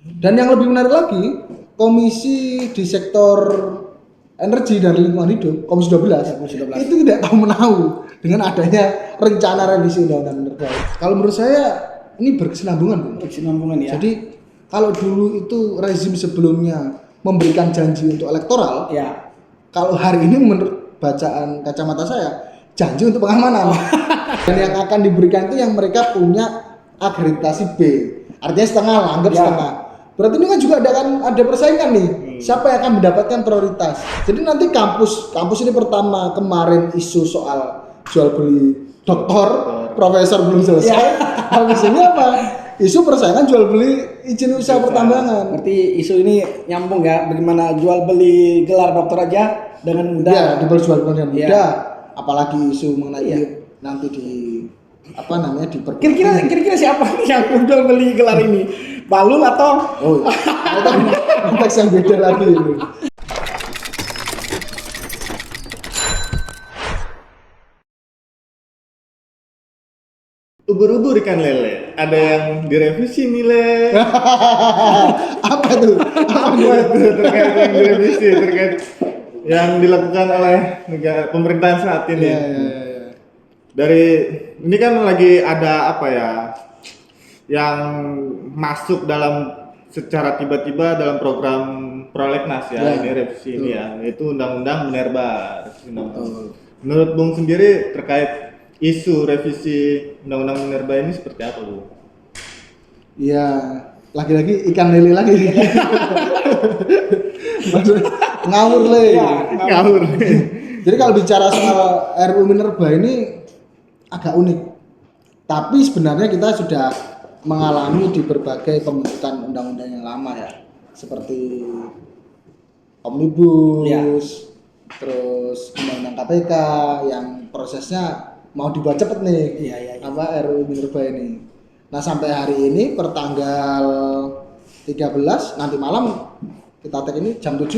Dan yang lebih menarik lagi, komisi di sektor energi dan lingkungan hidup, komisi 12, itu tidak tahu menahu dengan adanya rencana revisi undang-undang minerba. Kalau menurut saya ini berkesinambungan, Bung. Berkesinambungan ya. Jadi kalau dulu itu rezim sebelumnya memberikan janji untuk elektoral, Ya. kalau hari ini menurut bacaan kacamata saya janji untuk pengamanan. Dan yang akan diberikan itu yang mereka punya akreditasi B. Artinya setengah lah, anggap setengah. Berarti ini kan juga ada persaingan nih. Siapa yang akan mendapatkan prioritas? Jadi nanti kampus ini pertama kemarin isu soal jual beli doktor, profesor belum selesai. Habis ini apa? Isu persaingan jual beli izin usaha pertambangan. Berarti isu ini nyambung ya, bagaimana jual beli gelar dokter aja dengan mudah. Ya, diperjualbelikan dengan mudah. Apalagi isu mengenai nanti di Kira-kira siapa nih yang jual beli gelar ini? Balul atau itu konteks yang beda lagi ini. Ubur-ubur ikan lele, ada yang direvisi nih le. Apa tuh? Apa tuh terkait yang direvisi, terkait yang dilakukan oleh negara pemerintahan saat ini. Ya. Dari ini kan lagi ada apa ya, yang masuk dalam secara tiba-tiba dalam program prolegnas ya, ini revisi ini ya, itu undang-undang minerba. Menurut Bung sendiri terkait isu revisi undang-undang minerba ini seperti apa, Bu? Iya, lagi-lagi ikan lele lagi. Maksudnya ngawur le. Ngawur. Jadi kalau bicara soal RUU Minerba ini agak unik. Tapi sebenarnya kita sudah mengalami di berbagai pembentukan undang-undang yang lama ya. Seperti Omnibus, terus undang-undang KPK yang prosesnya mau dibuat cepet nih. Apa RUU Minerba ini. Nah, sampai hari ini pertanggal 13 nanti malam kita tag ini jam 7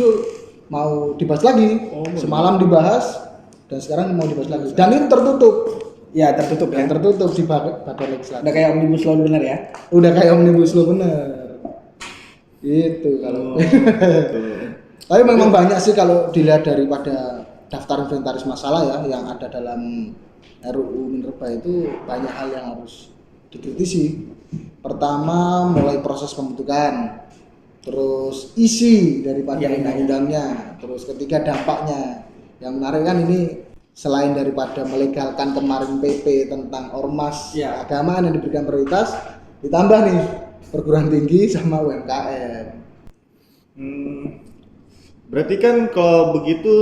mau dibahas lagi. Semalam dibahas dan sekarang mau dibahas lagi. Dan ini tertutup. Ya, tertutup ya. Tertutup di badan legislatif. Udah kayak omnibus law bener ya. Udah kayak omnibus law bener. Gitu kalau. Tapi memang banyak sih kalau dilihat daripada daftar inventaris masalah ya yang ada dalam RUU Minerba itu banyak hal yang harus dikritisi. Pertama mulai proses pembentukan, terus isi daripada undang-undangnya, terus ketiga dampaknya. Yang menarik kan ini selain daripada melegalkan kemarin PP tentang ormas keagamaan yang diberikan prioritas, ditambah nih perguruan tinggi sama UMKM. Berarti kan kalau begitu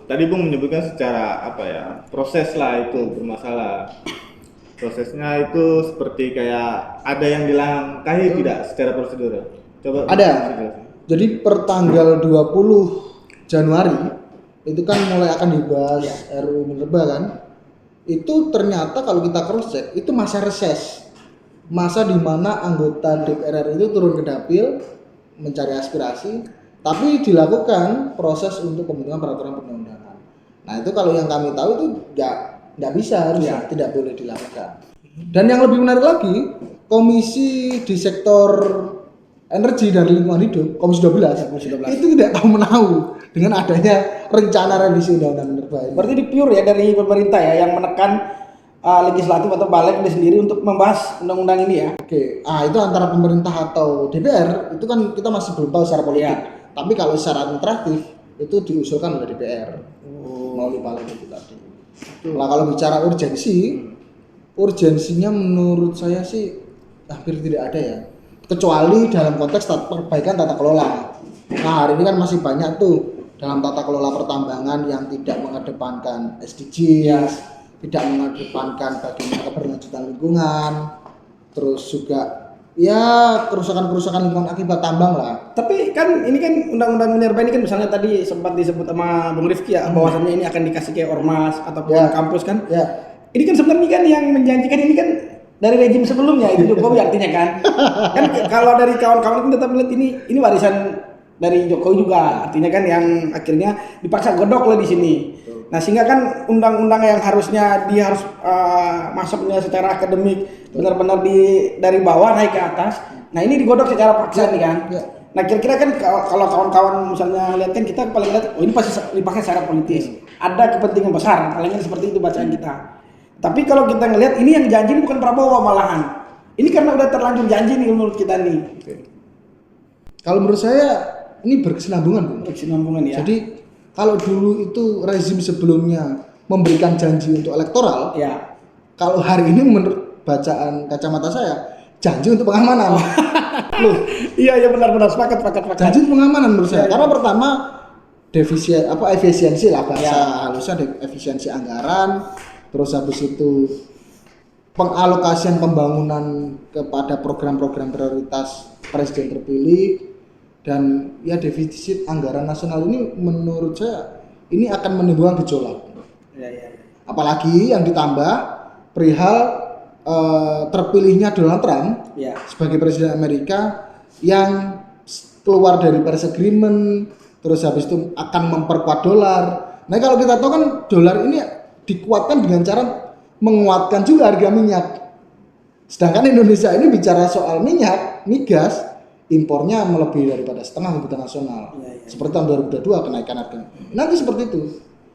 tadi Bung menyebutkan secara apa ya, proses lah itu bermasalah. Prosesnya itu seperti kayak ada yang dilangkahi tidak secara prosedur? Coba ada. Jadi per tanggal 20 Januari itu kan mulai akan dibahas RUU Minerba kan. Itu ternyata kalau kita cross check itu masa reses. Masa di mana anggota DPR RI itu turun ke dapil mencari aspirasi, tapi dilakukan proses untuk pembentukan peraturan perundang-undangan. Nah, itu kalau yang kami tahu itu nggak bisa, harusnya tidak boleh dilakukan. Dan yang lebih menarik lagi, komisi di sektor energi dan lingkungan hidup, komisi 12, itu tidak tahu menahu dengan adanya rencana revisi undang-undang minerba. Berarti di pure ya dari pemerintah ya yang menekan legislatif atau balik sendiri untuk membahas undang-undang ini ya. Oke, itu antara pemerintah atau DPR itu kan kita masih belum tahu secara politik. Tapi kalau secara administratif itu diusulkan oleh DPR. Mau balik itu tadi. Nah, kalau bicara urgensinya menurut saya sih hampir tidak ada ya. Kecuali dalam konteks perbaikan tata kelola. Nah, hari ini kan masih banyak tuh dalam tata kelola pertambangan yang tidak mengedepankan SDGs, tidak mengedepankan bagaimana keberlanjutan lingkungan, terus juga ya kerusakan lingkungan akibat tambang lah. Tapi kan ini kan undang-undang minerba ini kan misalnya tadi sempat disebut sama Bung Rifki ya, bahwasannya ini akan dikasih kayak ormas ataupun kampus kan. Ini kan sebenarnya kan yang menjanjikan ini kan dari rejim sebelumnya itu Jokowi artinya kan. Kan kalau dari kawan-kawan kita tetap melihat ini warisan dari Jokowi juga, artinya kan yang akhirnya dipaksa godok lah di sini. Nah, sehingga kan undang-undang yang harusnya dia harus masuknya secara akademik benar-benar dari bawah naik ke atas, Nah ini digodok secara paksa nih kan. Ya. Nah kira-kira kan kalau kawan-kawan misalnya lihat kan kita paling lihat, oh ini pasti dipakai secara politis. Ada kepentingan besar, palingnya seperti itu bacaan kita. Tapi kalau kita ngelihat ini yang janji ini bukan Prabowo malahan. Ini karena udah terlanjur janji nih menurut kita nih. Oke. Kalau menurut saya ini berkesinambungan, Bung. Berkesinambungan ya. Jadi kalau dulu itu rezim sebelumnya memberikan janji untuk elektoral, ya. kalau hari ini menurut bacaan kacamata saya janji untuk pengamanan. Loh, Iya benar-benar sepakat. janji untuk pengamanan menurut saya. Karena pertama efisiensi lah bahasa halusnya efisiensi anggaran, terus habis itu pengalokasian pembangunan kepada program-program prioritas presiden terpilih, dan ya defisit anggaran nasional ini menurut saya ini akan menimbulkan gejolak. Ya. Apalagi yang ditambah perihal terpilihnya Donald Trump sebagai presiden Amerika yang keluar dari Paris Agreement, terus habis itu akan memperkuat dolar. Nah kalau kita tahu kan dolar ini dikuatkan dengan cara menguatkan juga harga minyak. Sedangkan Indonesia ini bicara soal minyak, migas, impornya melebihi daripada setengah kebutuhan nasional. Seperti tahun 2022 kenaikan harga. Nanti seperti itu.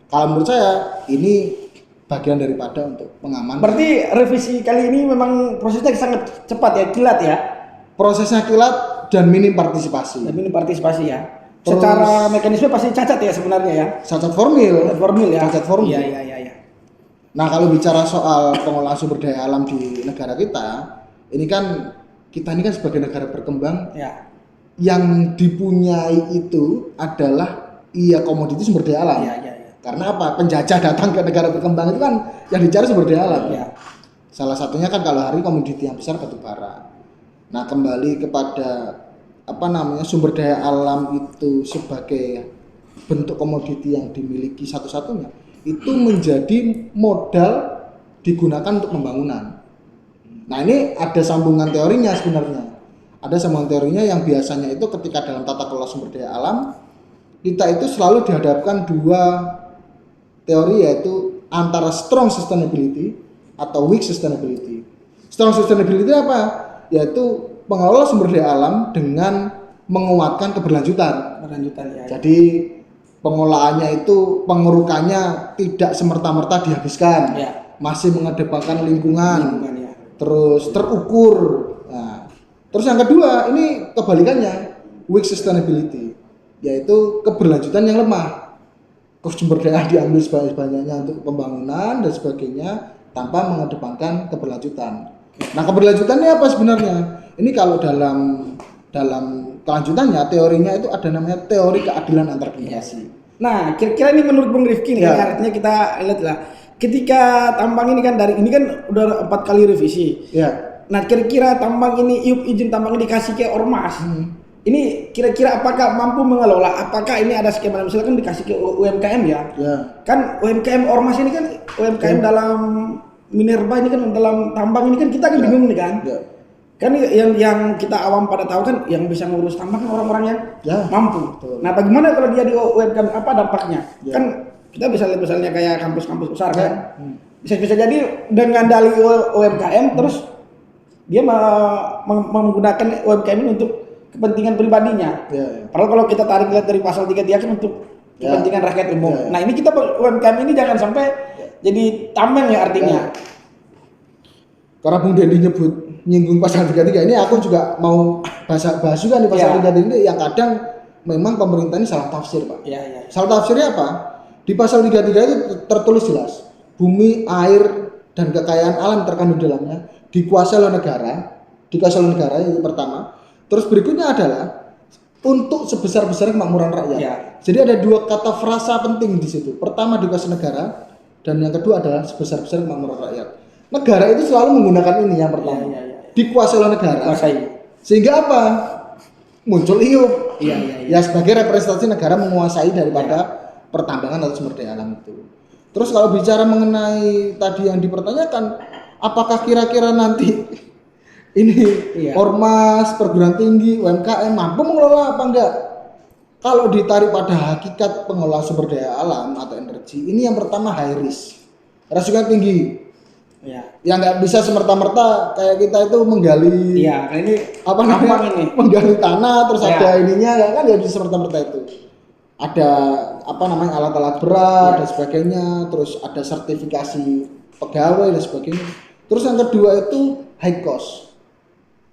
Kalau menurut saya ini bagian daripada untuk pengaman. Berarti revisi kali ini memang prosesnya sangat cepat ya, kilat ya. Prosesnya kilat dan minim partisipasi. Dan minim partisipasi ya. Terus, secara mekanisme pasti cacat ya sebenarnya ya. Cacat formil. Cacat formil ya. Iya. Nah kalau bicara soal pengelolaan sumber daya alam di negara kita, ini kan sebagai negara berkembang, yang dipunyai itu adalah komoditi sumber daya alam. Karena apa? Penjajah datang ke negara berkembang itu kan yang dicari sumber daya alam. Salah satunya kan kalau hari komoditi yang besar batu bara. Nah kembali kepada sumber daya alam itu sebagai bentuk komoditi yang dimiliki satu-satunya, itu menjadi modal digunakan untuk pembangunan. Nah ini ada sambungan teorinya sebenarnya. Ada sambungan teorinya yang biasanya itu ketika dalam tata kelola sumber daya alam, kita itu selalu dihadapkan dua teori, yaitu antara strong sustainability atau weak sustainability. Strong sustainability apa? Yaitu pengelola sumber daya alam dengan menguatkan keberlanjutan. Jadi pengelolaannya itu pengerukannya tidak semerta-merta dihabiskan, masih mengedepankan lingkungan, terus terukur. Nah, terus yang kedua ini kebalikannya, weak sustainability, yaitu keberlanjutan yang lemah. Sumber daya diambil sebanyak-banyaknya untuk pembangunan dan sebagainya tanpa mengedepankan keberlanjutan. Nah keberlanjutannya apa sebenarnya? Ini kalau dalam kelanjutannya teorinya itu ada namanya teori keadilan antar generasi. Nah kira-kira ini menurut Bung Rifki nih, artinya kita lihat lah, ketika tambang ini kan udah 4 kali revisi. Nah kira-kira tambang ini izin tambang ini dikasih ke ormas. Ini kira-kira apakah mampu mengelola? Apakah ini ada skema misalkan dikasih ke UMKM ya? Kan UMKM ormas ini kan UMKM dalam minerba ini kan, dalam tambang ini kan kita kan bingung nih kan? Kan yang kita awam pada tahu kan yang bisa ngurus tambang kan orang-orang yang mampu. Nah bagaimana kalau dia di UMKM, apa dampaknya? Kan kita bisa lihat misalnya kayak kampus-kampus besar kan? Bisa jadi dengan dalih UMKM terus dia menggunakan UMKM ini untuk kepentingan pribadinya. Padahal kalau kita tarik lihat dari pasal 3 kan untuk kepentingan rakyat umum. Nah ini kita UMKM ini jangan sampai jadi tameng ya artinya. Karena Bung Dendi nyinggung pasal 33 ini, aku juga mau bahas juga nih pasal 33 ini yang kadang memang pemerintah ini salah tafsir, Pak. Salah tafsirnya apa? Di pasal 33 itu tertulis jelas, bumi, air, dan kekayaan alam terkandung dalamnya dikuasai oleh negara itu pertama. Terus berikutnya adalah untuk sebesar-besar kemakmuran rakyat. Jadi ada dua kata frasa penting di situ. Pertama dikuasai negara, dan yang kedua adalah sebesar-besar kemakmuran rakyat. Negara itu selalu menggunakan ini yang pertama. Dikuasai oleh negara. Sehingga apa? Muncul IUP. Ya sebagai representasi negara menguasai daripada pertambangan atau sumber daya alam itu. Terus kalau bicara mengenai tadi yang dipertanyakan, apakah kira-kira nanti ini ormas, perguruan tinggi, UMKM mampu mengelola apa enggak? Kalau ditarik pada hakikat pengelolaan sumber daya alam atau energi, ini yang pertama high risk, resikonya tinggi. Ya. Yang nggak bisa semerta-merta kayak kita itu menggali. Iya, karena ini Apa namanya? ini? Menggali tanah terus Ya. ada ininya kan nggak bisa semerta-merta itu. Ada apa namanya alat-alat berat dan sebagainya, terus ada sertifikasi pegawai dan sebagainya. Terus yang kedua itu high cost.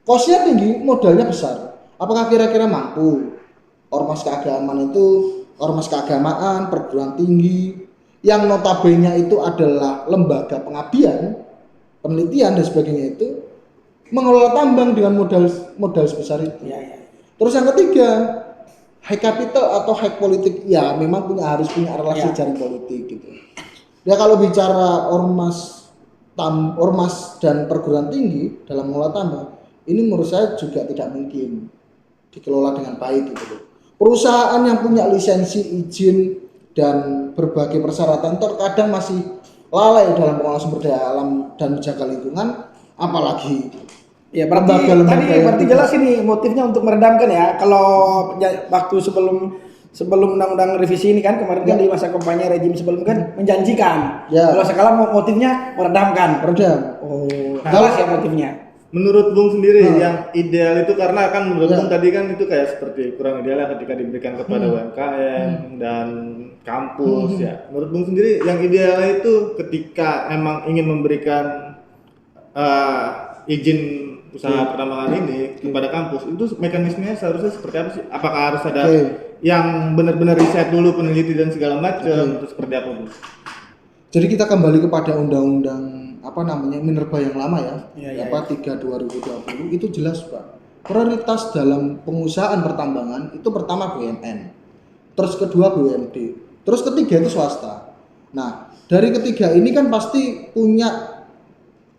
Costnya tinggi, modalnya besar. Apakah kira-kira mampu ormas keagamaan, perguruan tinggi yang notabene itu adalah lembaga pengabdian, penelitian dan sebagainya itu mengelola tambang dengan modal sebesar itu. Iya. Terus yang ketiga, high capital atau high politik, ya memang harus punya relasi jaring politik gitu. Ya kalau bicara ormas dan perguruan tinggi dalam mengelola tambang, ini menurut saya juga tidak mungkin dikelola dengan baik gitu loh. Perusahaan yang punya lisensi, izin dan berbagai persyaratan terkadang masih lalai dalam pengelolaan sumber daya alam dan menjaga lingkungan, apalagi ya berarti jelas ini motifnya untuk meredamkan ya. Kalau waktu sebelum undang-undang revisi ini kan kemarin kan di masa kampanye rejim sebelum kan menjanjikan. Kalau sekarang motifnya meredam. Oh, jelas ya motifnya. Menurut Bung sendiri yang ideal itu karena kan menurut Bung tadi kan itu kayak seperti kurang ideal ketika diberikan kepada UMKM dan kampus ya. Menurut Bung sendiri yang ideal itu ketika emang ingin memberikan izin usaha pertambangan ini kepada kampus itu mekanismenya seharusnya seperti apa sih? Apakah harus ada yang benar-benar riset dulu, peneliti dan segala macam, itu seperti apa Bung? Jadi kita kembali kepada undang-undang Minerba yang lama ya, 3/2020 itu jelas Pak. Prioritas dalam pengusahaan pertambangan itu pertama BUMN, terus kedua BUMD, terus ketiga itu swasta. Nah dari ketiga ini kan pasti punya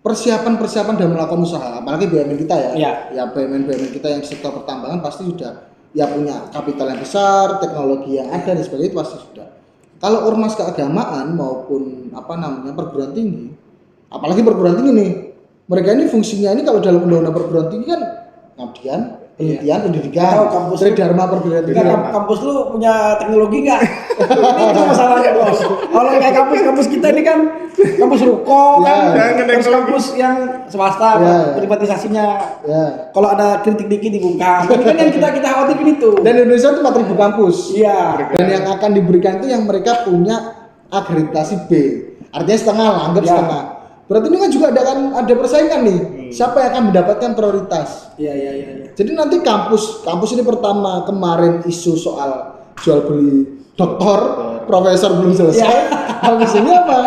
persiapan dalam melakukan usaha, apalagi BUMN kita ya BUMN kita yang sektor pertambangan pasti sudah ya punya kapital yang besar, teknologi yang ada dan sebagainya itu pasti sudah. Kalau ormas keagamaan maupun perguruan tinggi, apalagi perguruan tinggi nih, mereka ini fungsinya ini kalau dalam undang-undang perguruan tinggi kan pengabdian, penelitian, pendidikan, Tridharma perguruan tinggi. Kampus lu punya teknologi nggak? Ini itu masalahnya bos. Kalau kayak kampus kita ini kan kampus ruko terus kampus yang swasta privatisasinya. Kalau ada kritik dikit dibungkam. Ini kan yang kita khawatirin itu. Dan Indonesia itu 4.000 kampus. Iya. Dan yang akan diberikan itu yang mereka punya akreditasi B. Artinya setengah lah, anggap setengah. Berarti ini kan juga ada persaingan nih. Siapa yang akan mendapatkan prioritas? Iya. Jadi nanti kampus ini pertama kemarin isu soal jual beli doktor, profesor belum selesai. Habis ini apa?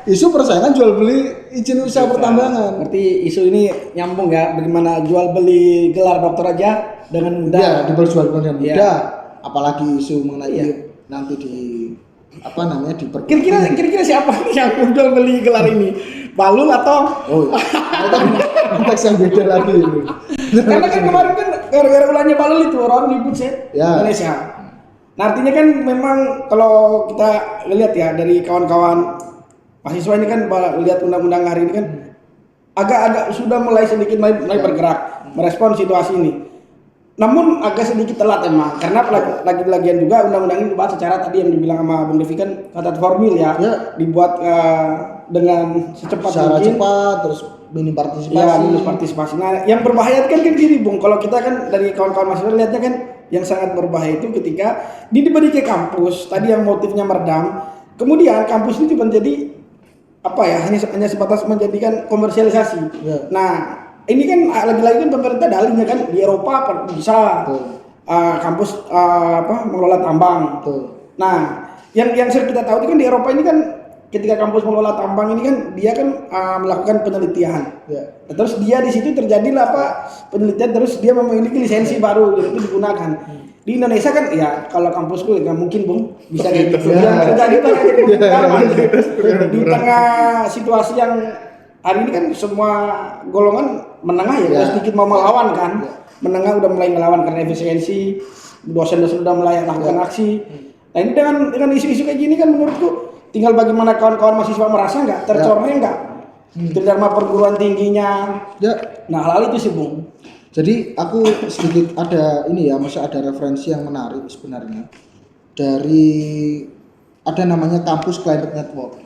Isu persaingan jual beli izin usaha pertambangan. Berarti isu ini nyambung ya, bagaimana jual beli gelar doktor aja dengan mudah. Ya, dijual beli dengan mudah. Apalagi isu mengenai nanti Kira-kira siapa yang jual beli gelar ini? Balul atau itu konteks yang beda lagi ini. Karena kan kemarin kan gara-gara ulangnya Balul itu orang ribut Indonesia. Nah artinya kan memang kalau kita lihat ya dari kawan-kawan mahasiswa ini kan lihat undang-undang hari ini kan agak sudah mulai sedikit mulai bergerak merespon situasi ini. Namun agak sedikit telat emang karena lagi-lagian juga undang-undang ini dibahas secara tadi yang dibilang sama Bung Devi kan kata formil dibuat dengan secara cepat terus minim partisipasi. Ya, minim partisipasi. Nah, yang berbahaya kan gini, Bung. Kalau kita kan dari kawan-kawan mahasiswa lihatnya kan yang sangat berbahaya itu ketika diberi ke kampus, tadi yang motifnya meredam, kemudian kampus ini menjadi hanya sebatas menjadikan komersialisasi. Nah, ini kan lagi-lagi kan pemerintah dalihnya kan di Eropa bisa kampus mengelola tambang. Nah, yang sering kita tahu itu kan di Eropa ini kan ketika kampus mengelola tambang ini kan dia kan melakukan penelitian. Nah, terus dia di situ terjadilah penelitian terus dia memiliki lisensi baru itu digunakan. Di Indonesia kan ya kalau kampusku nggak mungkin Bung bisa gitu. Terjadi di tengah situasi yang hari ini kan semua golongan menengah sedikit mau melawan kan. Menengah udah mulai melawan karena efisiensi, dosen-dosen udah mulai melakukan aksi. Nah ini dengan isu-isu kayak gini kan menurutku tinggal bagaimana kawan-kawan mahasiswa merasa nggak tercoreng nggak Tridharma perguruan tingginya. Nah hal itu sih Bung. Jadi aku sedikit ada referensi yang menarik sebenarnya dari ada namanya kampus climate network.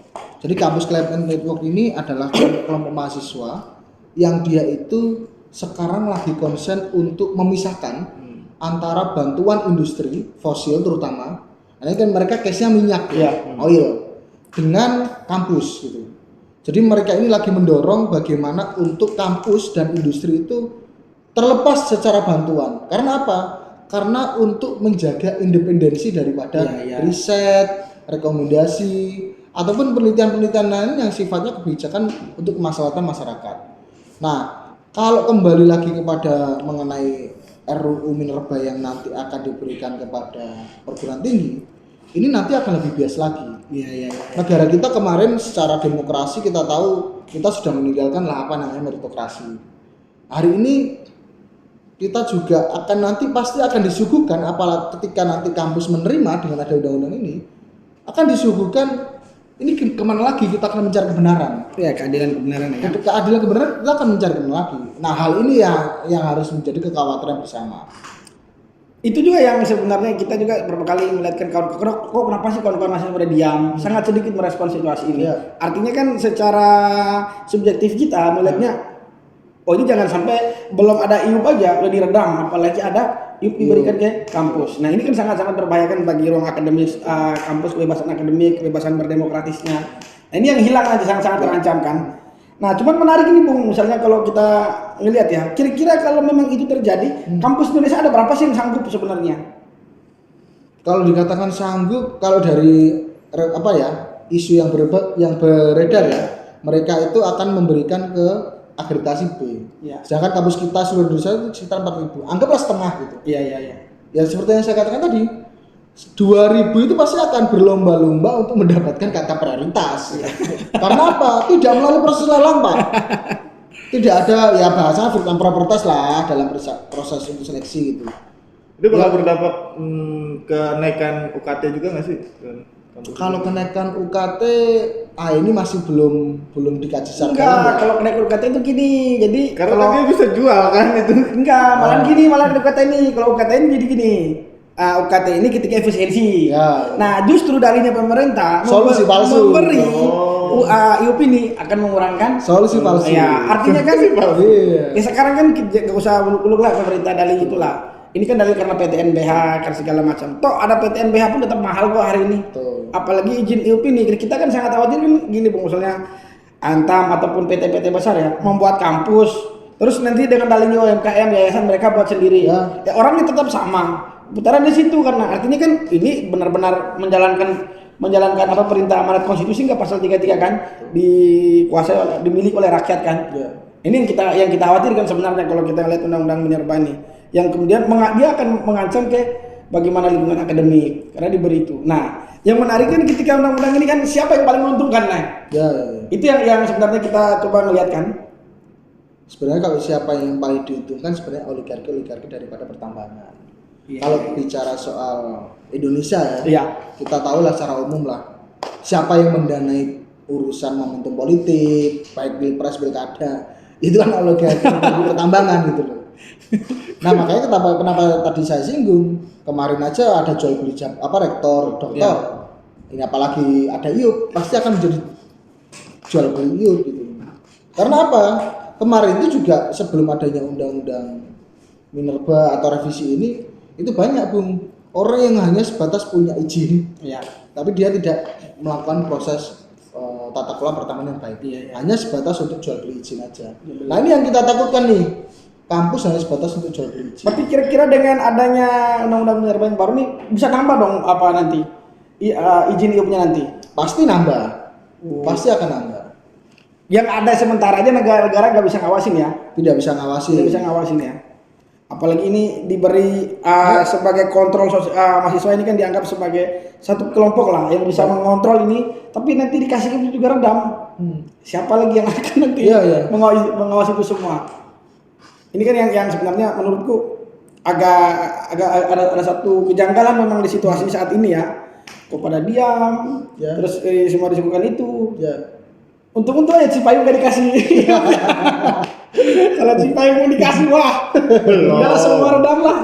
Jadi kampus Climate Network ini adalah kelompok mahasiswa yang dia itu sekarang lagi konsen untuk memisahkan antara bantuan industri fosil terutama, ini kan mereka case-nya minyak oil, dengan kampus gitu. Jadi mereka ini lagi mendorong bagaimana untuk kampus dan industri itu terlepas secara bantuan. Karena apa? Karena untuk menjaga independensi daripada riset, rekomendasi, ataupun penelitian-penelitian lain yang sifatnya kebijakan untuk kemaslahatan masyarakat. Nah, kalau kembali lagi kepada mengenai RUU Minerba yang nanti akan diberikan kepada perguruan tinggi, ini nanti akan lebih bias lagi. Negara kita kemarin secara demokrasi kita tahu kita sudah meninggalkan lah apa namanya meritokrasi. Hari ini kita juga akan nanti pasti akan disuguhkan, apalagi ketika nanti kampus menerima dengan ada undang-undang ini, akan disuguhkan ini kemana lagi kita akan mencari kebenaran. Ya, keadilan kebenaran ya. Keadilan kebenaran kita akan mencari kebenaran lagi. Nah, hal ini yang harus menjadi kekhawatiran bersama. Itu juga yang sebenarnya kita juga beberapa kali melihatkan kok kenapa sih kawan-kawan masih pada diam, sangat sedikit merespon situasi ini. Artinya kan secara subjektif kita melihatnya, oh ini jangan sampai belum ada IUP aja udah diredam, apalagi ada IUP diberikan ke kampus. Nah ini kan sangat-sangat berbahaya bagi ruang akademis kampus, kebebasan akademik, kebebasan berdemokratisnya. Nah ini yang hilang nanti sangat-sangat terancam kan. Nah, cuman menarik ini Bung, misalnya kalau kita ngelihat ya, kira-kira kalau memang itu terjadi, kampus Indonesia ada berapa sih yang sanggup sebenarnya? Kalau dikatakan sanggup, kalau dari isu yang beredar ya, mereka itu akan memberikan ke akreditasi B. Sedangkan kampus kita seluruh Indonesia itu sekitar 4.000, anggaplah setengah gitu. Ya seperti yang saya katakan tadi, 2.000 itu pasti akan berlomba-lomba untuk mendapatkan kata prioritas. Karena apa? Tidak melalui proses lelang, Pak. Tidak ada ya bahasa fit and proper test lah dalam proses untuk seleksi gitu. Itu bakal berdampak kenaikan UKT juga nggak sih? Kalau kenaikan UKT, ini masih belum dikaji secara enggak, kalau kenaikan UKT itu gini, jadi karena kalau dia bisa jual kan itu. Enggak, malah UKT ini, kalau UKT ini jadi gini. UKT ini ketika efisiensi. Nah, justru dalihnya pemerintah solusi palsu memberi IUP ini akan mengurangkan solusi palsu. Ya, artinya kan ya sekarang kan gak usah muluk-muluk lah pemerintah dalih itulah. Ini kan dalih karena PTNBH kan segala macam. Toh ada PTNBH pun tetap mahal kok hari ini. Apalagi izin IUP ini kita kan sangat khawatir kan gini Bung, misalnya Antam ataupun PT-PT besar ya membuat kampus terus nanti dengan dalihnya UMKM yayasan mereka buat sendiri. Ya orangnya tetap sama. Putaran di situ karena artinya kan ini benar-benar menjalankan apa perintah amanat konstitusi nggak pasal 33 kan dikuasai dimiliki oleh rakyat kan. Ini yang kita khawatirkan sebenarnya kalau kita lihat undang-undang Minerba ini yang kemudian dia akan mengancam ke bagaimana lingkungan akademik karena diberi itu. Nah, yang menarik kan ketika undang-undang ini kan siapa yang paling menguntungkan nah? Itu yang sebenarnya kita coba ngelihat kan. Sebenarnya kalau siapa yang paling diuntungkan sebenarnya oligarki daripada pertambangan. Kalau bicara soal Indonesia ya, kita tahu lah secara umum lah siapa yang mendanai urusan momentum politik, baik pilpres pilkada, itu kan oligarki pertambangan gitu loh. Nah makanya kenapa tadi saya singgung kemarin aja ada jual beli rektor, doktor, ini apalagi ada IUP pasti akan menjadi jual beli IUP gitu. Karena apa? Kemarin itu juga sebelum adanya undang-undang Minerba atau revisi ini itu banyak Bung orang yang hanya sebatas punya izin tapi dia tidak melakukan proses tata kelola pertamanan yang baik hanya sebatas untuk jual beli izin aja. Nah ini yang kita takutkan nih, kampus hanya sebatas untuk jual beli izin. Tapi kira-kira dengan adanya undang-undang Minerba yang baru nih bisa nambah dong apa nanti izin IUP-nya nanti? Pasti nambah, pasti akan nambah. Yang ada sementara aja negara-negara nggak bisa ngawasin ya? Tidak bisa ngawasin ya. Apalagi ini diberi sebagai kontrol mahasiswa ini kan dianggap sebagai satu kelompok lah yang bisa mengontrol ini, tapi nanti dikasih itu juga redam. Siapa lagi yang akan nanti mengawasi itu semua? Ini kan yang sebenarnya menurutku agak ada satu kejanggalan memang di situasi saat ini ya. Kok pada diam, terus semua disebutkan itu. Untung aja Cipayung gak dikasih. Kalau Cipayung mau dikasih, wah, udah semua redam lah.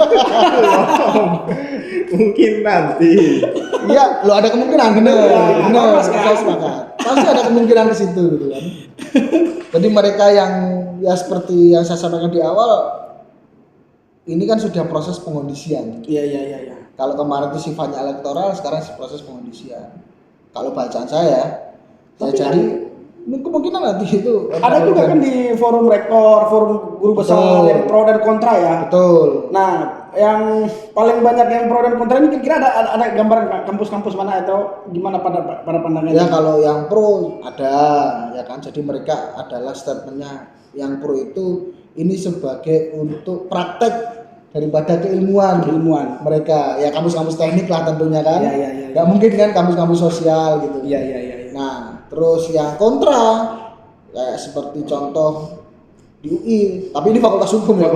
Mungkin nanti. Iya, lo ada kemungkinan bener, Ormas kan? saya sepakat. Pasti ada kemungkinan ke situ gitu kan. Jadi mereka yang ya seperti yang saya sampaikan di awal, ini kan sudah proses pengondisian. Iya. Kalau kemarin itu sifatnya elektoral, sekarang proses pengondisian. Kalau bacaan saya jadi kemungkinan nanti itu ada juga kan di forum rektor, forum guru besar yang pro dan kontra ya. Betul. Nah, yang paling banyak yang pro dan kontra ini kira-kira ada gambaran kampus-kampus mana atau gimana pada pandangannya? Ya kalau yang pro ada ya kan, jadi mereka adalah statementnya yang pro itu ini sebagai untuk praktek daripada keilmuan mereka ya, kampus-kampus teknik lah tentunya kan. Iya. Nggak mungkin kan kampus-kampus sosial gitu. Iya. Nah terus yang kontra kayak seperti contoh di UI, tapi ini fakultas hukum ya.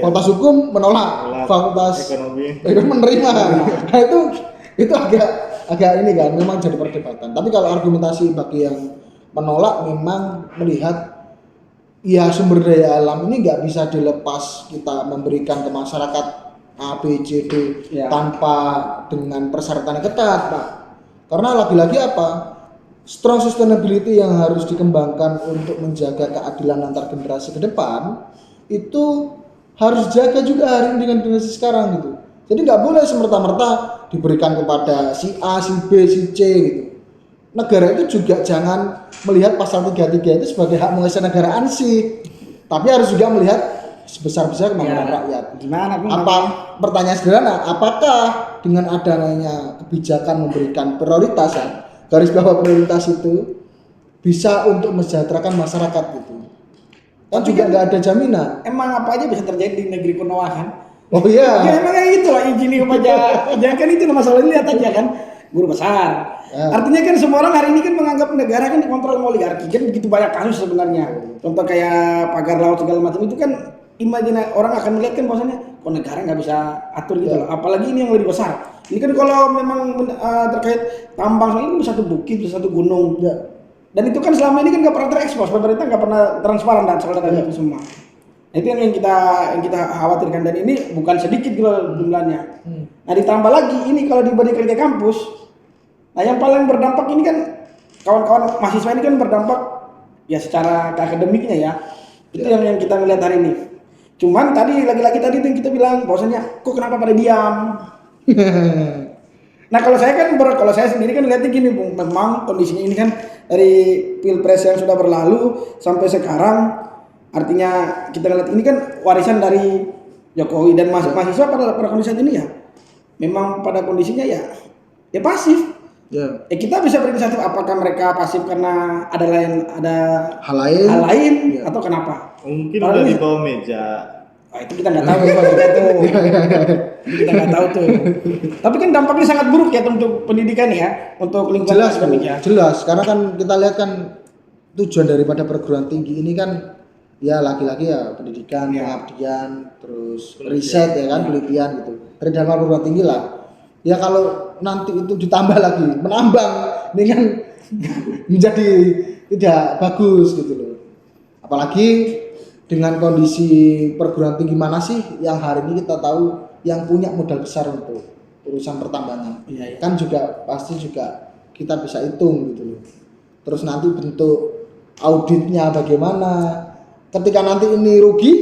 Fakultas hukum menolak, fakultas ekonomi menerima. Nah itu agak ini kan memang jadi perdebatan. Tapi kalau argumentasi bagi yang menolak memang melihat ya sumber daya alam ini nggak bisa dilepas kita memberikan ke masyarakat A, B, C, D tanpa dengan persyaratan yang ketat, Pak. Karena lagi-lagi apa? Strong sustainability yang harus dikembangkan untuk menjaga keadilan antar generasi ke depan itu harus jaga juga hari ini dengan generasi sekarang gitu. Jadi nggak boleh semerta-merta diberikan kepada si A, si B, si C gitu. Negara itu juga jangan melihat pasal 33 itu sebagai hak menguasai negara ansih, tapi harus juga melihat sebesar-besar kemampuan rakyat. Gimana? Pertanyaan sederhana, apakah dengan adanya kebijakan memberikan prioritas ya, garis bawah prioritas itu bisa untuk mensejahterakan masyarakat gitu? Kan juga nggak ada jaminan. Emang apa aja bisa terjadi di negeri kuno kan? Oh iya. Ya emang kayak gitu lah izin jangan kan itu masalahnya, lihat aja kan guru besar. Artinya kan semua orang hari ini kan menganggap negara kan dikontrol oleh oligarki, kan begitu banyak kasus sebenarnya. Contoh kayak pagar laut segala macam itu kan orang akan melihat kan bahwasanya kok negara nggak bisa atur gitu loh. Apalagi ini yang lebih besar. Ini kan kalau memang terkait tambang ini bisa satu bukit, bisa satu gunung. Dan itu kan selama ini kan nggak pernah terekspos, pemerintah nggak pernah transparan dan soal data itu semua. Nah, itu yang kita khawatirkan, dan ini bukan sedikit gitu jumlahnya. Nah ditambah lagi ini kalau dibandingkan ke kampus, nah yang paling berdampak ini kan kawan-kawan mahasiswa ini kan berdampak ya secara akademiknya ya. Itu yang kita melihat hari ini. Cuman tadi lagi-lagi tadi itu yang kita bilang bahwasanya kok kenapa pada diam. Nah kalau saya sendiri kan lihatnya gini Bung, memang kondisinya ini kan dari pilpres yang sudah berlalu sampai sekarang, artinya kita lihat ini kan warisan dari Jokowi, dan mahasiswa pada kondisi ini ya memang pada kondisinya ya pasif. Kita bisa berinisiatif, apakah mereka pasif karena ada hal lain atau kenapa? Mungkin udah di bawah meja. Itu kita nggak tahu kita nggak tahu tuh. Tapi kan dampaknya sangat buruk ya untuk pendidikan ya, untuk lingkungan akademik ya. Jelas, karena kan kita lihat kan tujuan daripada perguruan tinggi ini kan ya laki-laki ya pendidikan, pengabdian, terus riset ya kan, penelitian gitu. Dari dalam perguruan tinggi lah. Ya kalau nanti itu ditambah lagi menambang, ini kan menjadi tidak bagus gitu loh. Apalagi dengan kondisi perguruan tinggi mana sih yang hari ini kita tahu yang punya modal besar untuk urusan pertambangan. Kan juga pasti juga kita bisa hitung gitu loh. Terus nanti bentuk auditnya bagaimana? Ketika nanti ini rugi,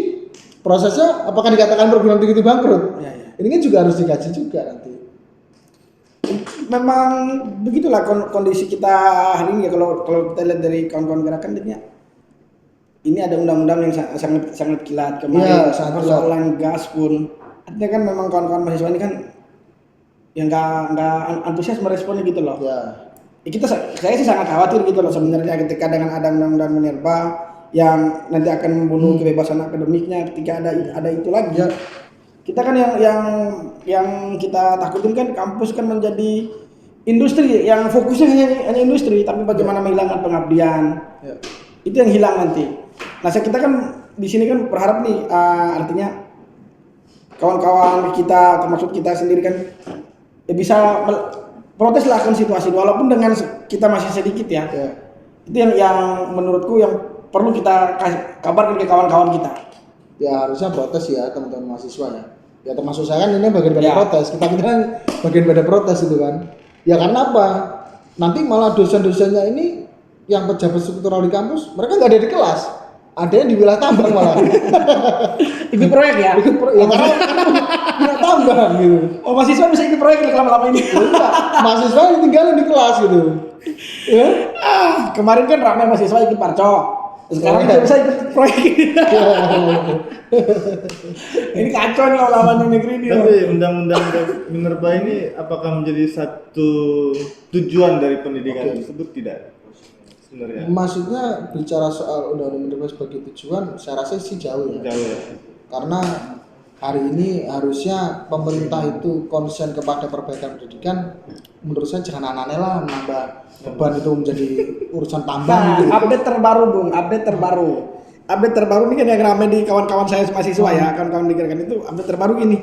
prosesnya apakah dikatakan perguruan tinggi itu bangkrut? Ini kan juga harus dikaji juga nanti. Memang begitulah kondisi kita hari ini ya, kalau kita lihat dari kawan-kawan gerakan ini ada undang-undang yang sangat kilat kemarin, persoalan gas pun. Artinya kan memang kawan-kawan mahasiswa ini kan yang nggak antusias meresponnya gitu loh. Saya sih sangat khawatir gitu loh sebenarnya ketika dengan ada undang-undang minerba yang nanti akan membunuh kebebasan akademiknya ketika ada itu lagi. Kita kan yang kita takutin kan kampus kan menjadi industri yang fokusnya hanya industri, tapi bagaimana menghilangkan pengabdian. Itu yang hilang nanti. Nah, kita kan di sini kan berharap nih, artinya kawan-kawan kita termasuk kita sendiri kan bisa protes lah akan situasi, walaupun dengan kita masih sedikit ya. Itu yang menurutku yang perlu kita kabarkan ke kawan-kawan kita. Ya harusnya protes ya teman-teman mahasiswa ya. Ya termasuk saya kan ini bagian pada Ya. protes. Kita kan bagian pada protes itu kan. Ya karena apa? Nanti malah dosen-dosennya ini yang pejabat struktural di kampus, mereka nggak ada di kelas. Ada yang di wilayah tambang malah. Ikut proyek ya? Ya karena punya tambang gitu. Oh mahasiswa bisa ikut proyek lama-lama ini. Enggak, mahasiswa yang ditinggalin di kelas gitu. Ya? Kemarin kan ramai mahasiswa ikut parcok. Sekarang Oh, iya. bisa ikut proyek. Ini kacau nih lama-lama di negeri ini. Tapi undang-undang minerba ini apakah menjadi satu tujuan dari pendidikan tersebut tidak? Sebenarnya. Maksudnya bicara soal undang-undang minerba sebagai tujuan, saya rasa sih jauh ya. Jauh ya. Karena hari ini harusnya pemerintah itu konsen kepada perbaikan pendidikan. Menurut saya jangan aneh-aneh lah menambah beban itu menjadi urusan tambang Nah, gitu. update terbaru Bung, update terbaru ini kan yang ramai di kawan-kawan saya mahasiswa ya, kawan-kawan di gerakan itu update terbaru gini.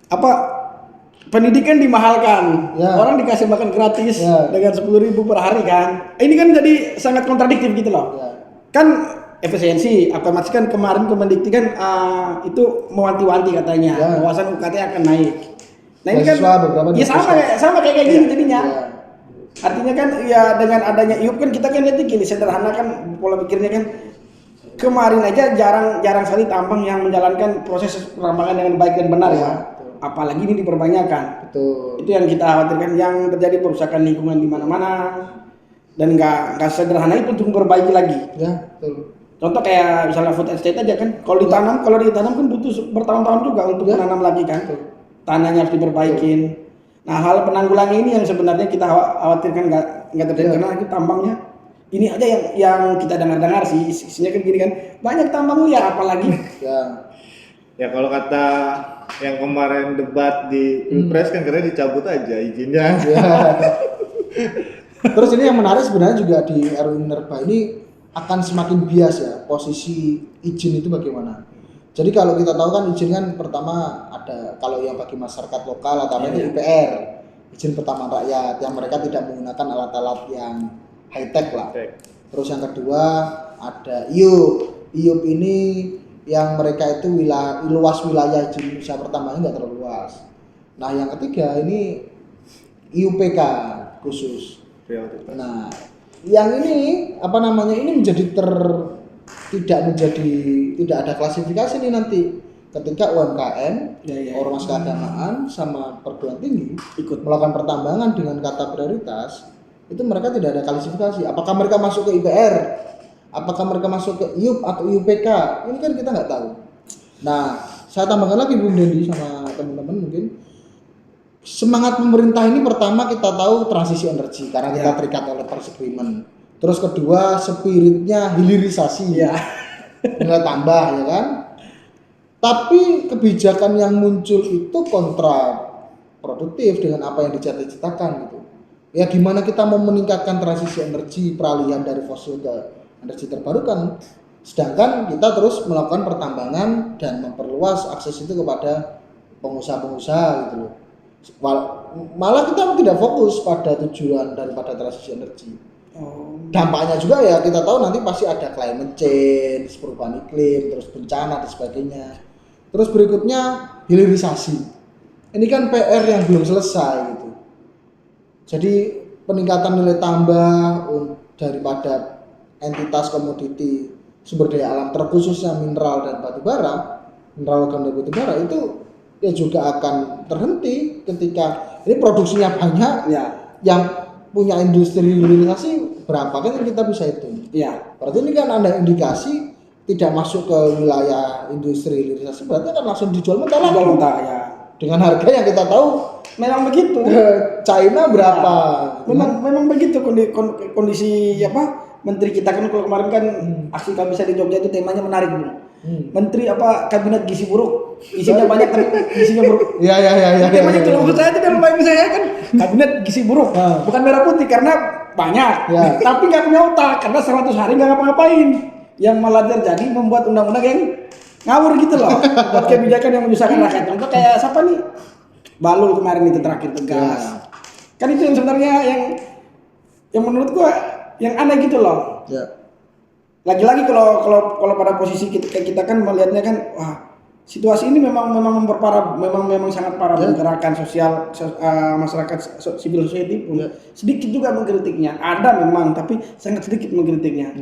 Apa pendidikan dimahalkan, Ya. orang dikasih makan gratis Ya. dengan 10.000 per hari kan. Ini kan jadi sangat kontradiktif gitu loh. Ya. Kan efisiensi, otomatis kan kemarin Kemendikti kan itu mewanti-wanti katanya Ya. bahwasan UKT akan naik. Nah ini kan Beasiswa beberapa ya sama kayak gini jadinya. Ya. Artinya kan ya dengan adanya IUP kan kita kan lihat gini sederhana kan pola pikirnya kan kemarin aja jarang sekali tambang yang menjalankan proses perambangan dengan baik dan benar ya. Betul. Apalagi ini diperbanyakan. Betul. Itu yang kita khawatirkan yang terjadi perusakan lingkungan di mana-mana dan nggak sederhana itu untuk memperbaiki lagi. Ya, betul. Contoh kayak misalnya food estate aja kan kalau ditanam kan butuh bertahun-tahun juga untuk Ya. menanam lagi kan. Tanahnya harus diperbaikin. Nah hal penanggulangan ini yang sebenarnya kita khawatirkan nggak terjadi karena itu tambangnya ini aja yang kita dengar sih isinya kan gini kan banyak tambang liar apalagi Ya. Ya kalau kata yang kemarin debat di Pilpres kan katanya dicabut aja izinnya. Ya. Terus ini yang menarik sebenarnya juga di RUU Minerba ini akan semakin bias ya posisi izin itu bagaimana. Jadi kalau kita tahu kan izin kan pertama ada kalau yang bagi masyarakat lokal atau apa itu IPR, izin pertama rakyat yang mereka tidak menggunakan alat-alat yang high tech lah. Terus yang kedua ada IUP. IUP ini yang mereka itu luas wilayah izin usaha pertamanya nggak terlalu luas. Nah yang ketiga ini IUPK khusus. Nah yang ini apa namanya ini menjadi tidak ada klasifikasi nih nanti ketika UMKM, ormas keagamaan sama perguruan tinggi ikut melakukan pertambangan dengan kata prioritas itu mereka tidak ada klasifikasi. Apakah mereka masuk ke IPR? Apakah mereka masuk ke IUP atau IUPK? Ini kan kita nggak tahu. Nah, saya tambahkan lagi Bung Dendi sama teman-teman mungkin semangat pemerintah ini pertama kita tahu transisi energi karena kita terikat oleh Paris Agreement. Terus kedua spiritnya hilirisasi. Nilai tambah ya kan. Tapi kebijakan yang muncul itu kontraproduktif dengan apa yang dicita-citakan gitu. Ya gimana kita mau meningkatkan transisi energi peralihan dari fosil ke energi terbarukan sedangkan kita terus melakukan pertambangan dan memperluas akses itu kepada pengusaha-pengusaha gitu loh. Malah kita tidak fokus pada tujuan daripada transisi energi. Dampaknya juga ya kita tahu nanti pasti ada climate change, perubahan iklim, terus bencana dan sebagainya. Terus berikutnya hilirisasi. Ini kan PR yang belum selesai gitu. Jadi peningkatan nilai tambah daripada entitas komoditi sumber daya alam terkhususnya mineral dan batu bara, mineral logam dan batu bara itu ya juga akan terhenti ketika ini produksinya banyak yang punya industri hilirisasi berapa kan kita bisa hitung. Berarti ini kan ada indikasi tidak masuk ke wilayah industri hilirisasi berarti kan langsung dijual mentah lagi. Dengan harga yang kita tahu memang begitu. China berapa? Memang begitu kondisi apa? Menteri kita kan kalau kemarin kan aksi kami bisa di Jogja itu temanya menarik Bu. Menteri apa kabinet gizi buruk isinya banyak tapi gizinya buruk. Iya. Temanya itu menurut saya dalam bayang saya kan kabinet gizi buruk bukan merah putih karena banyak tapi nggak punya otak karena 100 hari nggak ngapa-ngapain yang malah terjadi membuat undang-undang yang ngawur gitu loh buat kebijakan yang menyusahkan rakyat. Contoh kayak siapa nih Balul kemarin itu terakhir tegas kan itu yang sebenarnya yang menurut gua yang aneh gitu loh. Ya. Lagi-lagi kalau pada posisi kita kan melihatnya kan, wah situasi ini memang memperparah, memang sangat parah menggerakkan sosial masyarakat civil society pun sedikit juga mengkritiknya. Ada memang, tapi sangat sedikit mengkritiknya.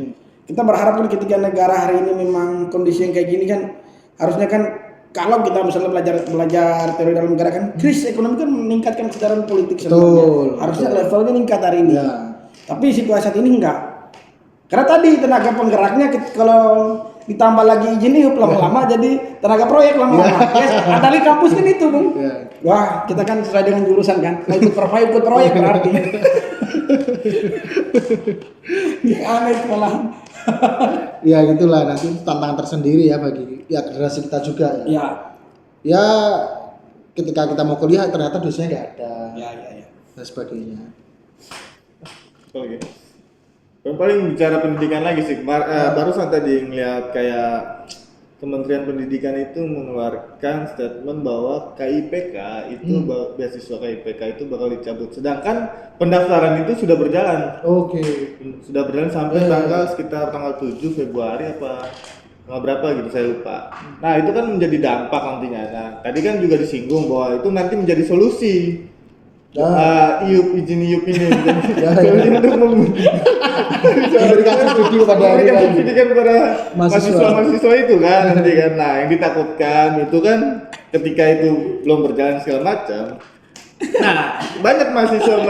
Kita berharap kan ketika negara hari ini memang kondisi yang kayak gini kan, harusnya kan kalau kita misalnya belajar teori dalam negara kan, krisis ekonomi kan meningkatkan kesadaran politik sebenarnya. Harusnya levelnya meningkat hari ini. Tapi situasi saat ini enggak. Karena tadi tenaga penggeraknya kalau ditambah lagi izin hidup lama-lama jadi tenaga proyek lama-lama. Ada di kampus kan itu, Bung. Wah, kita kan sesuai dengan jurusan kan. Ikut proyek berarti. Aneh malah. Ya gitulah, nanti tantangan tersendiri ya bagi generasi kita juga ya. Ya ketika kita mau kuliah ternyata dosanya nggak ada. Dan sebagainya. Oke. Yang paling bicara pendidikan lagi sih, barusan tadi ngeliat kayak Kementerian Pendidikan itu mengeluarkan statement bahwa KIPK itu beasiswa KIPK itu bakal dicabut. Sedangkan pendaftaran itu sudah berjalan. Sudah berjalan sampai sekitar tanggal 7 Februari apa tanggal berapa gitu saya lupa. Nah, itu kan menjadi dampak nantinya. Nah, tadi kan juga disinggung bahwa itu nanti menjadi solusi. izin iup ini untuk memberikan subsidi kepada mahasiswa itu kan nanti kan. Nah, yang ditakutkan itu kan ketika itu belum berjalan segala macam. Nah, banyak mahasiswa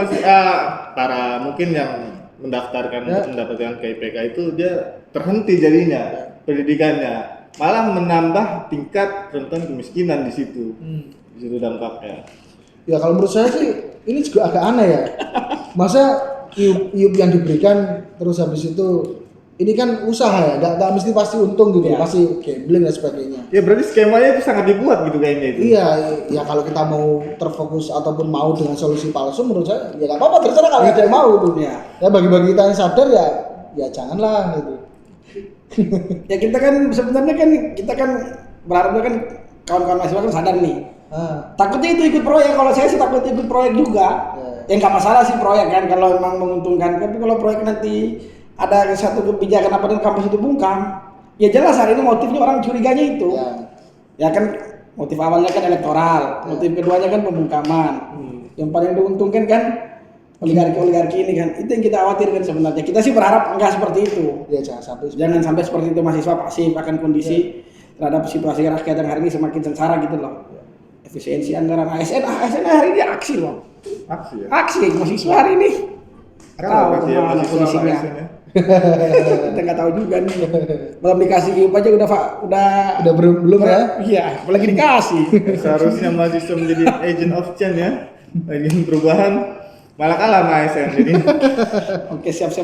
para mungkin yang mendaftarkan untuk mendapatkan KIPK itu dia terhenti jadinya pendidikannya, malah menambah tingkat rentan kemiskinan di situ. Di situ dampaknya. Ya kalau menurut saya sih ini juga agak aneh ya. Masa iup yang diberikan terus habis itu ini kan usaha ya, nggak mesti pasti untung gitu, pasti gambling dan sebagainya. Ya berarti skemanya itu sangat dibuat gitu kayaknya itu. Iya, ya kalau kita mau terfokus ataupun mau dengan solusi palsu menurut saya ya nggak apa-apa, terserah kalau ada yang mau tuh. Ya bagi-bagi kita yang sadar ya janganlah gitu. Ya kita kan sebenarnya kan kita kan berharapnya kan kawan-kawan mahasiswa kan sadar nih. Takutnya itu ikut proyek, kalau saya sih takut ikut proyek juga. Ya nggak masalah sih proyek kan kalau memang menguntungkan, tapi kalau proyek nanti ada satu kebijakan apa dan kampus itu bungkam, ya jelas hari ini motifnya orang curiganya itu. Ya kan motif awalnya kan elektoral, motif keduanya kan pembungkaman. Yang paling diuntungkan kan oligarki ini kan, itu yang kita khawatirkan sebenarnya. Kita sih berharap enggak seperti itu. Ya jangan sampai seperti itu, mahasiswa pasif akan kondisi terhadap situasi rakyat yang hari ini semakin sengsara gitu loh. Efisiensi anggaran ASN hari ini aksi loh. Aksi mahasiswa hari ini. Tahu mana kondisinya. Kita nggak tahu juga nih. Belum dikasih IUP aja udah belum ya? Iya, apalagi dikasih. Seharusnya mahasiswa menjadi agent of change ya, agent perubahan, malah kalah sama ASN jadi. Oke, siap.